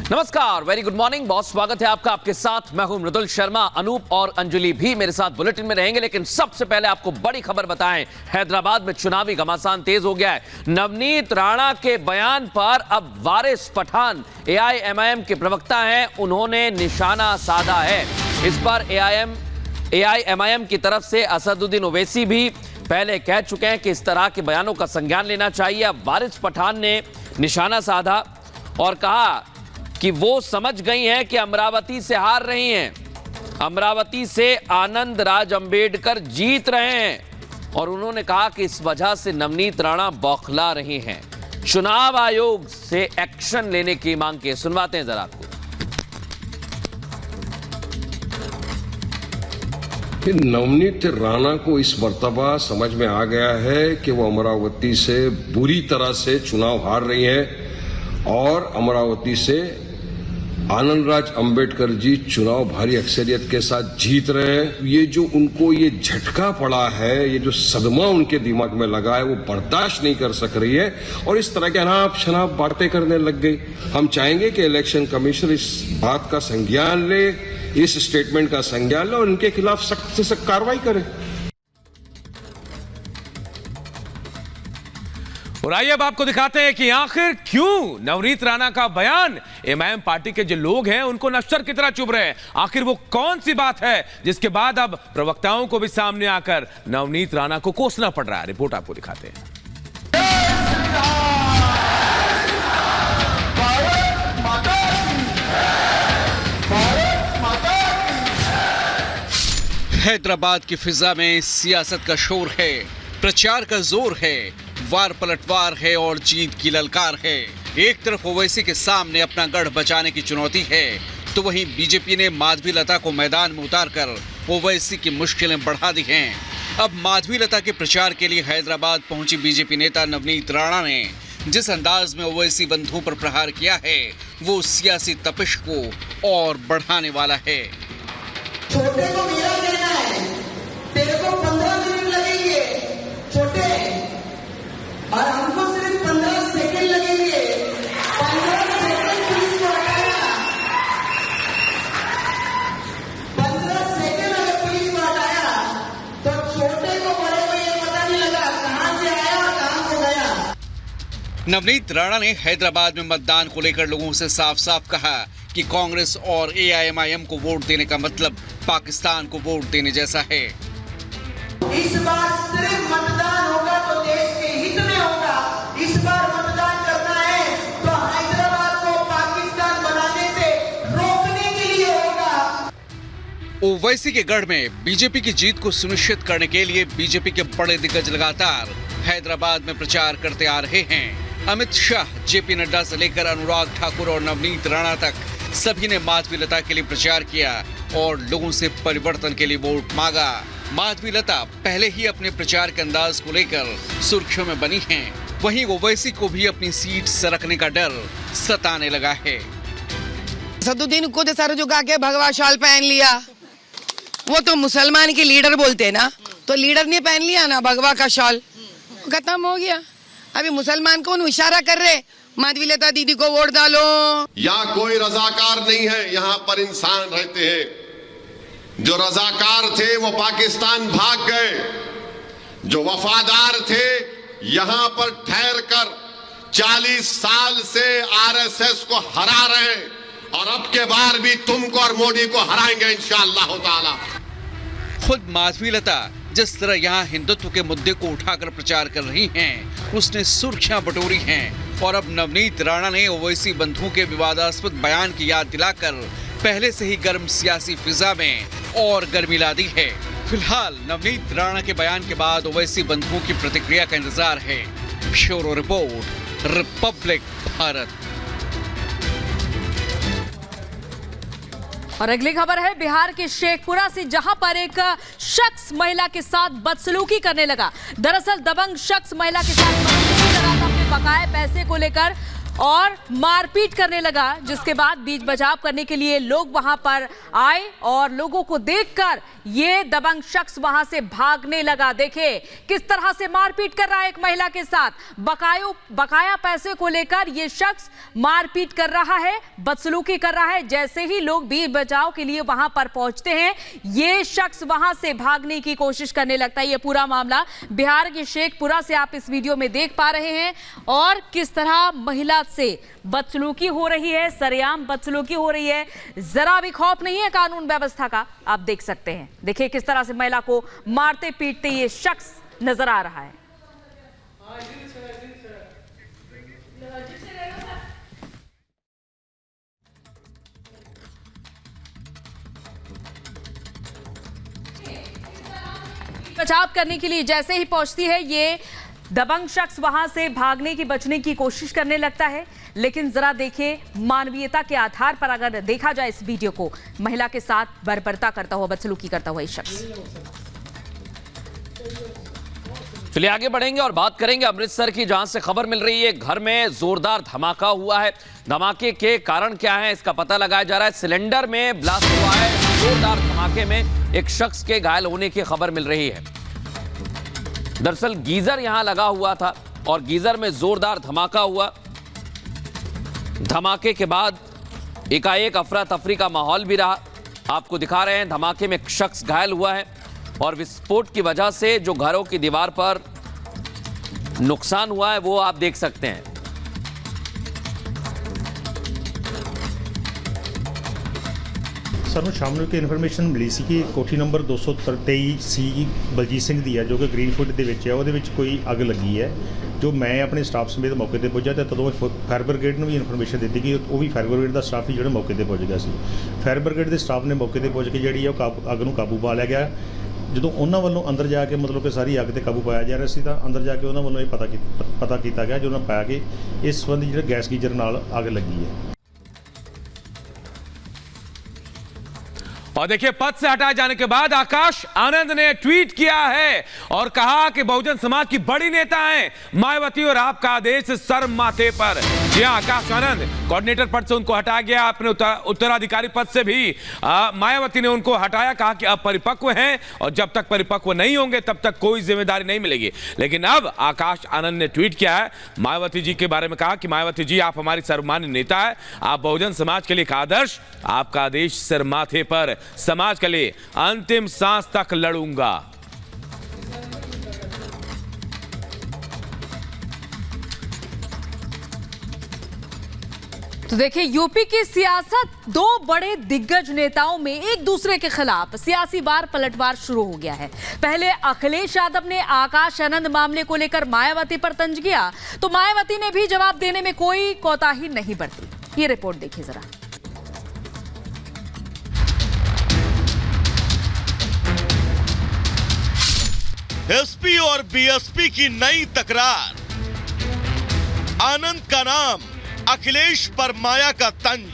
नमस्कार, very good morning. बहुत स्वागत है आपका। आपके साथ मैं हूं मृदुल शर्मा। अनूप और अंजलि भी मेरे साथ बुलेटिन में रहेंगे, लेकिन सबसे पहले आपको बड़ी खबर बताएं। हैदराबाद में चुनावी घमासान तेज हो गया है। नवनीत राणा के बयान पर अब वारिस पठान AIMIM के प्रवक्ता हैं, उन्होंने निशाना साधा है। इस पर AIMIM की तरफ से असदुद्दीन ओवैसी भी पहले कह चुके हैं कि इस तरह के बयानों का संज्ञान लेना चाहिए। अब वारिस पठान ने निशाना साधा और कहा कि वो समझ गई हैं कि अमरावती से हार रही हैं, अमरावती से आनंद राज अंबेडकर जीत रहे हैं और उन्होंने कहा कि इस वजह से नवनीत राणा बौखला रही हैं। चुनाव आयोग से एक्शन लेने की मांग की। सुनवाते हैं जरा आपको। नवनीत राणा को इस मर्तबा समझ में आ गया है कि वो अमरावती से बुरी तरह से चुनाव हार रही है और अमरावती से आनंद राज अंबेडकर जी चुनाव भारी अक्सरियत के साथ जीत रहे हैं। ये जो उनको ये झटका पड़ा है, ये जो सदमा उनके दिमाग में लगा है, वो बर्दाश्त नहीं कर सक रही है और इस तरह के अनाप शनाप बातें करने लग गई। हम चाहेंगे कि इलेक्शन कमीशन इस बात का संज्ञान ले, इस स्टेटमेंट का संज्ञान ले और इनके खिलाफ सख्त से सख्त कार्रवाई करे। और आइए अब आपको दिखाते हैं कि आखिर क्यों नवनीत राणा का बयान एमआईएम पार्टी के जो लोग हैं उनको नश्तर की तरह चुभ रहे हैं। आखिर वो कौन सी बात है जिसके बाद अब प्रवक्ताओं को भी सामने आकर नवनीत राणा को कोसना पड़ रहा है। रिपोर्ट आपको दिखाते हैं। हैदराबाद की फिजा में सियासत का शोर है, प्रचार का जोर है, वार पलटवार है और जीत की ललकार है। एक तरफ ओवैसी के सामने अपना गढ़ बचाने की चुनौती है, तो वहीं बीजेपी ने माधवीलता को मैदान में उतारकर ओवैसी की मुश्किलें बढ़ा दी हैं। अब माधवीलता के प्रचार के लिए हैदराबाद पहुंची बीजेपी नेता नवनीत राणा ने जिस अंदाज में ओवैसी बंधुओं पर प्रहार किया है, वो सियासी तपिश को और बढ़ाने वाला है। छोटे को मेरा कहना है, तेरे को 15 मिनट लगेंगे छोटे, और हमको सिर्फ 15 सेकंड लगेंगे। 15 सेकंड पुलिस को हटाया, 15 सेकंड अगर पुलिस को हटाया तो छोटे को बड़े को ये पता नहीं लगा कहां से आया और कहां को गया। नवनीत राणा ने हैदराबाद में मतदान को लेकर लोगों से साफ साफ कहा कि कांग्रेस और AIMIM को वोट देने का मतलब पाकिस्तान को वोट देने जैसा है। इस बार सिर्फ मतदान होगा तो देश के हित में होगा। इस बार मतदान करना है तो हैदराबाद को पाकिस्तान बनाने से रोकने के लिए होगा। ओवैसी के गढ़ में बीजेपी की जीत को सुनिश्चित करने के लिए बीजेपी के बड़े दिग्गज लगातार हैदराबाद में प्रचार करते आ रहे हैं। अमित शाह, JP नड्डा से लेकर अनुराग ठाकुर और नवनीत राणा तक सभी ने माधवीलता के लिए प्रचार किया और लोगों से परिवर्तन के लिए वोट मांगा। माधवीलता पहले ही अपने प्रचार के अंदाज को लेकर सुर्खियों में बनी हैं। वहीं ओवैसी को भी अपनी सीट सरकने का डर सताने लगा है। असदुद्दीन खुद सर झुका के भगवा शाल पहन लिया। वो तो मुसलमान के लीडर बोलते ना, तो लीडर ने पहन लिया ना भगवा का शाल, खत्म हो गया। अभी मुसलमान को इशारा कर रहे माधवीलता दीदी को वोट डालो। यहाँ कोई रजाकार नहीं है, यहाँ पर इंसान रहते हैं। जो रजाकार थे वो पाकिस्तान भाग गए, जो वफादार थे यहाँ पर ठहर कर 40 साल से RSS को हरा रहे हैं और अब के बार भी तुमको और मोदी को हराएंगे इंशाअल्लाह ताला। खुद माधवीलता जिस तरह यहाँ हिंदुत्व के मुद्दे को उठाकर प्रचार कर रही हैं, उसने सुर्खियां बटोरी हैं और अब नवनीत राणा ने ओवैसी बंधुओं के विवादास्पद बयान की याद दिलाकर पहले से ही गर्म सियासी फिजा में और गर्मी ला दी है। फिलहाल नवनीत राणा के बयान के बाद ओवैसी बंधुओं की प्रतिक्रिया का इंतजार है। Bureau report, Republic Bharat. और अगली खबर है बिहार के शेखपुरा से, जहां पर एक शख्स महिला के साथ बदसलूकी करने लगा। दरअसल दबंग शख्स महिला के साथ बदसलूकी कर रहा था। अपने बकाए पैसे को लेकर और मारपीट करने लगा, जिसके बाद बीच बचाव करने के लिए लोग वहां पर आए और लोगों को देखकर ये दबंग शख्स वहां से भागने लगा। देखिए किस तरह से मारपीट कर रहा है एक महिला के साथ। बकाया पैसे को लेकर ये शख्स मारपीट कर रहा है, बदसलूकी कर रहा है। जैसे ही लोग बीच बचाव के लिए वहां पर पहुंचते हैं, ये शख्स वहां से भागने की कोशिश करने लगता है। ये पूरा मामला बिहार के शेखपुरा से आप इस वीडियो में देख पा रहे हैं और किस तरह महिला से बदसलूकी हो रही है, सरेआम बदसलूकी हो रही है। जरा भी खौफ नहीं है कानून व्यवस्था का, आप देख सकते हैं। देखिए किस तरह से महिला को मारते पीटते ये शख्स नजर आ रहा है। बचाव करने के लिए जैसे ही पहुंचती है, ये दबंग शख्स वहां से भागने की बचने की कोशिश करने लगता है। लेकिन जरा देखिए, मानवीयता के आधार पर अगर देखा जाए इस वीडियो को, महिला के साथ बर्बरता करता हुआ, बदसलूकी करता हुआ ये शख्स। चलिए आगे बढ़ेंगे और बात करेंगे अमृतसर की, जहां से खबर मिल रही है घर में जोरदार धमाका हुआ है। धमाके के कारण क्या है इसका पता लगाया जा रहा है। सिलेंडर में ब्लास्ट हुआ है। जोरदार धमाके में एक शख्स के घायल होने की खबर मिल रही है। दरअसल गीजर यहां लगा हुआ था और गीजर में जोरदार धमाका हुआ। धमाके के बाद एकाएक अफरा तफरी का माहौल भी रहा। आपको दिखा रहे हैं धमाके में एक शख्स घायल हुआ है और विस्फोट की वजह से जो घरों की दीवार पर नुकसान हुआ है वो आप देख सकते हैं। ਸਾਨੂੰ ਸ਼ਾਮ ਨੂੰ ਇੱਕ ਇਨਫੋਰਮੇਸ਼ਨ ਮਿਲੀ ਸੀ ਕਿ ਕੋਠੀ ਨੰਬਰ 223 ਸੀ ਬਲਜੀਤ ਸਿੰਘ ਦੀ ਹੈ, ਜੋ ਕਿ ਗ੍ਰੀਨਫੁੱਟ ਦੇ ਵਿੱਚ ਹੈ। ਉਹਦੇ ਵਿੱਚ ਕੋਈ ਅੱਗ ਲੱਗੀ ਹੈ। ਜੋ ਮੈਂ ਆਪਣੇ ਸਟਾਫ ਸਮੇਤ ਮੌਕੇ ਤੇ ਪਹੁੰਚਿਆ ਤੇ ਤਦੋਂ ਫਾਇਰ ਬ੍ਰਿਗੇਡ ਨੂੰ ਵੀ ਇਨਫੋਰਮੇਸ਼ਨ ਦਿੱਤੀ ਕਿ ਉਹ ਵੀ ਫਾਇਰ ਬ੍ਰਿਗੇਡ ਦਾ ਸਟਾਫ ਹੀ ਜਿਹੜਾ ਮੌਕੇ ਤੇ ਪਹੁੰਚ ਗਿਆ ਸੀ। ਫਾਇਰ ਬ੍ਰਿਗੇਡ ਦੇ ਸਟਾਫ ਨੇ ਮੌਕੇ ਤੇ ਪਹੁੰਚ ਕੇ ਜਿਹੜੀ ਹੈ ਉਹ ਅੱਗ ਨੂੰ ਕਾਬੂ ਪਾ ਲਿਆ ਗਿਆ। ਜਦੋਂ ਉਹਨਾਂ ਵੱਲੋਂ ਅੰਦਰ ਜਾ ਕੇ ਮਤਲਬ ਕਿ ਸਾਰੀ ਅੱਗ ਤੇ ਕਾਬੂ ਪਾਇਆ ਜਾ ਰਿਹਾ ਸੀ ਤਾਂ ਅੰਦਰ ਜਾ ਕੇ ਉਹਨਾਂ ਵੱਲੋਂ ਇਹ ਪਤਾ ਕੀਤਾ ਗਿਆ, ਜੋ ਉਹਨਾਂ ਪਾਇਆ ਕਿ ਇਸ ਸੰਬੰਧੀ ਜਿਹੜਾ ਗੈਸ ਗੀਜ਼ਰ ਨਾਲ ਅੱਗ ਲੱਗੀ ਹੈ। और देखिए, पद से हटाए जाने के बाद आकाश आनंद ने ट्वीट किया है और कहा कि बहुजन समाज की बड़ी नेता हैं मायावती और आपका आदेश सर माथे पर। जी हां, आकाश आनंद कोऑर्डिनेटर पद से उनको हटाया गया। अपने उत्तराधिकारी पद से भी मायावती ने उनको हटाया। कहा कि अब परिपक्व हैं और जब तक परिपक्व नहीं होंगे तब तक कोई जिम्मेदारी नहीं मिलेगी। लेकिन अब आकाश आनंद ने ट्वीट किया है मायावती जी के बारे में। कहा कि मायावती जी, आप हमारी सर्वमान्य नेता है, आप बहुजन समाज के लिए एक आदर्श, आपका आदेश सर माथे पर, समाज के लिए अंतिम सांस तक लड़ूंगा। तो देखिए, यूपी की सियासत, दो बड़े दिग्गज नेताओं में एक दूसरे के खिलाफ सियासी वार पलटवार शुरू हो गया है। पहले अखिलेश यादव ने आकाश आनंद मामले को लेकर मायावती पर तंज किया, तो मायावती ने भी जवाब देने में कोई कोताही नहीं बरती। ये रिपोर्ट देखिए जरा। एसपी और बीएसपी की नई तकरार। आनंद का नाम, अखिलेश पर माया का तंज।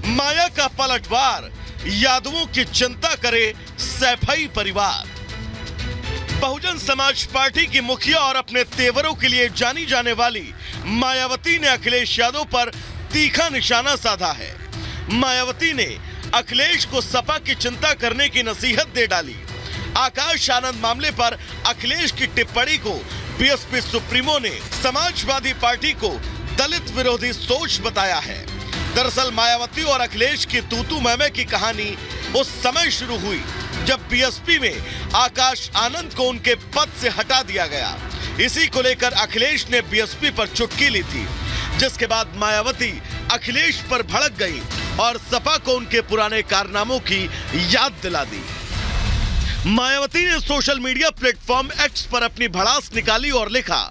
माया का पलटवार, यादवों की चिंता करे सैफई परिवार। बहुजन समाज पार्टी की मुखिया और अपने तेवरों के लिए जानी जाने वाली मायावती ने अखिलेश यादव पर तीखा निशाना साधा है। मायावती ने अखिलेश को सपा की चिंता करने की नसीहत दे डाली। आकाश आनंद मामले पर अखिलेश की टिप्पणी को बीएसपी सुप्रीमो ने समाजवादी पार्टी को दलित विरोधी सोच बताया है। दरअसल मायावती और अखिलेश की तूतू मैमे की कहानी उस समय शुरू हुई जब बीएसपी में आकाश आनंद को उनके पद से हटा दिया गया। इसी को लेकर अखिलेश ने बीएसपी पर चुटकी ली थी, जिसके बाद मायावती अखिलेश पर भड़क गई और सपा को उनके पुराने कारनामों की याद दिला दी। मायावती ने सोशल मीडिया प्लेटफॉर्म एक्स पर अपनी भड़ास निकाली और लिखा,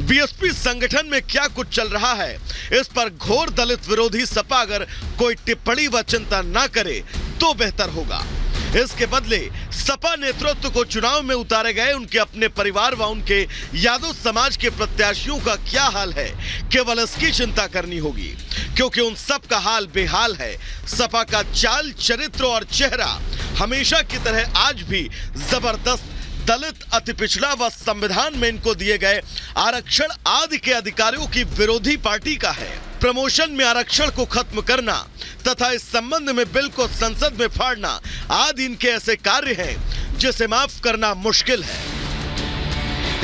बीएसपी संगठन में क्या कुछ चल रहा है, इस पर घोर दलित विरोधी सपा अगर कोई टिप्पणी व चिंता न करे तो बेहतर होगा। इसके बदले सपा नेतृत्व को चुनाव में उतारे गए उनके अपने परिवार व उनके यादव समाज के प्रत्याशियों का क्या हाल है, केवल इसकी चिंता करनी होगी, क्योंकि उन सब का हाल बेहाल है। सपा का चाल, चरित्र और चेहरा हमेशा की तरह आज भी जबरदस्त दलित, अति पिछड़ा व संविधान में इनको दिए गए आरक्षण आदि के अधिकारियों की विरोधी पार्टी का है। प्रमोशन में आरक्षण को खत्म करना तथा इस संबंध में बिल को संसद में फाड़ना आदि इनके ऐसे कार्य हैं जिसे माफ करना मुश्किल है।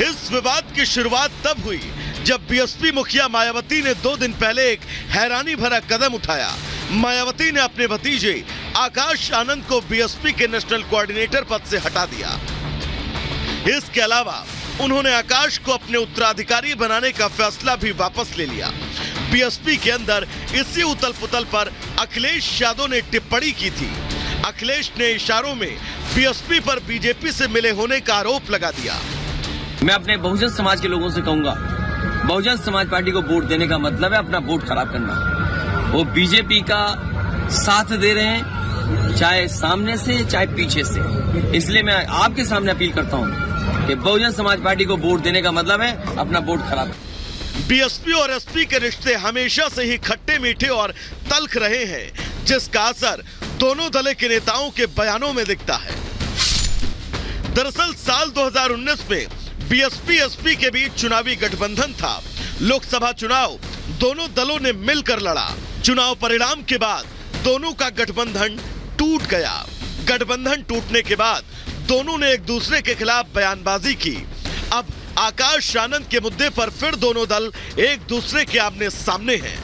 इस विवाद की शुरुआत तब हुई जब बीएसपी मुखिया मायावती ने 2 दिन पहले एक हैरानी भरा कदम उठाया। मायावती ने अपने भतीजे आकाश आनंद को बीएसपी के नेशनल कोऑर्डिनेटर पद से हटा दिया। इसके अलावा उन्होंने आकाश को अपने उत्तराधिकारी बनाने का फैसला भी वापस ले लिया। बीएसपी के अंदर इसी उथल पुथल पर अखिलेश यादव ने टिप्पणी की थी। अखिलेश ने इशारों में बीएसपी पर बीजेपी से मिले होने का आरोप लगा दिया। मैं अपने बहुजन समाज के लोगों से कहूंगा, बहुजन समाज पार्टी को वोट देने का मतलब है अपना वोट खराब करना। वो बीजेपी का साथ दे रहे हैं, चाहे सामने से चाहे पीछे से। इसलिए मैं आपके सामने अपील करता हूं कि बहुजन समाज पार्टी को वोट देने का मतलब है अपना वोट खराब। बीएसपी और एसपी के रिश्ते हमेशा से ही खट्टे मीठे और तल्ख रहे हैं, जिसका असर दोनों दल के नेताओं के बयानों में दिखता है। दरअसल साल 2019 में बीएसपी एसपी के बीच चुनावी गठबंधन था। लोकसभा चुनाव दोनों दलों ने मिलकर लड़ा। चुनाव परिणाम के बाद दोनों का गठबंधन टूट गया। गठबंधन टूटने के बाद दोनों ने एक दूसरे के खिलाफ बयानबाजी की। अब आकाश आनंद के मुद्दे पर फिर दोनों दल एक दूसरे के आमने सामने हैं।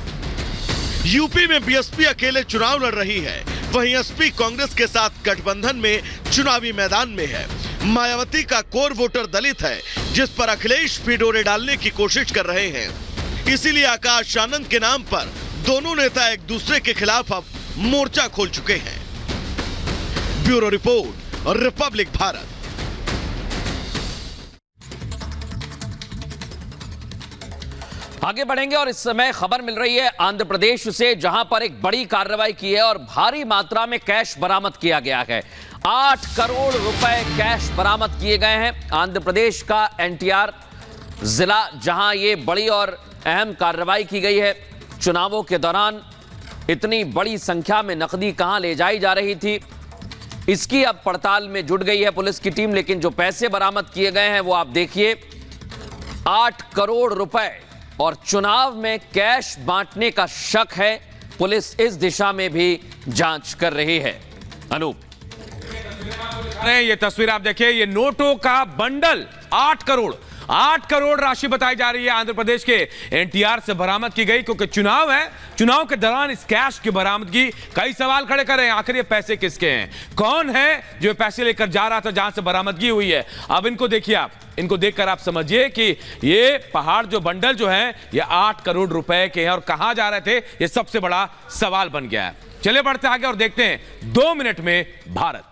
यूपी में बीएसपी अकेले चुनाव लड़ रही है, वहीं एसपी कांग्रेस के साथ गठबंधन में चुनावी मैदान में है। मायावती का कोर वोटर दलित है, जिस पर अखिलेश भी डोरे डालने की कोशिश कर रहे हैं। इसीलिए आकाश आनंद के नाम पर दोनों नेता एक दूसरे के खिलाफ अब मोर्चा खोल चुके हैं। ब्यूरो रिपोर्ट और रिपब्लिक भारत। आगे बढ़ेंगे और इस समय खबर मिल रही है आंध्र प्रदेश से, जहां पर एक बड़ी कार्रवाई की है और भारी मात्रा में कैश बरामद किया गया है। 8 करोड़ रुपए कैश बरामद किए गए हैं। आंध्र प्रदेश का एनटीआर जिला, जहां ये बड़ी और अहम कार्रवाई की गई है। चुनावों के दौरान इतनी बड़ी संख्या में नकदी कहां ले जाई जा रही थी, इसकी अब पड़ताल में जुट गई है पुलिस की टीम। लेकिन जो पैसे बरामद किए गए हैं वो आप देखिए, 8 करोड़ रुपए, और चुनाव में कैश बांटने का शक है। पुलिस इस दिशा में भी जांच कर रही है। अनूप, ये तस्वीर आप देखिए, ये नोटों का बंडल 8 करोड़ राशि बताई जा रही है आंध्र प्रदेश के एनटीआर से बरामद की गई। क्योंकि चुनाव है, चुनाव के दौरान इस कैश की बरामदगी कई सवाल खड़े कर रहे हैं। आखिर ये पैसे किसके हैं, कौन है जो पैसे लेकर जा रहा था जहां से बरामदगी हुई है। अब इनको देखिए, आप इनको देखकर आप समझिए कि ये पहाड़ जो बंडल जो है ये 8 करोड़ रुपए के हैं और कहां जा रहे थे, ये सबसे बड़ा सवाल बन गया है। चलिए बढ़ते आगे और देखते हैं 2 मिनट में भारत।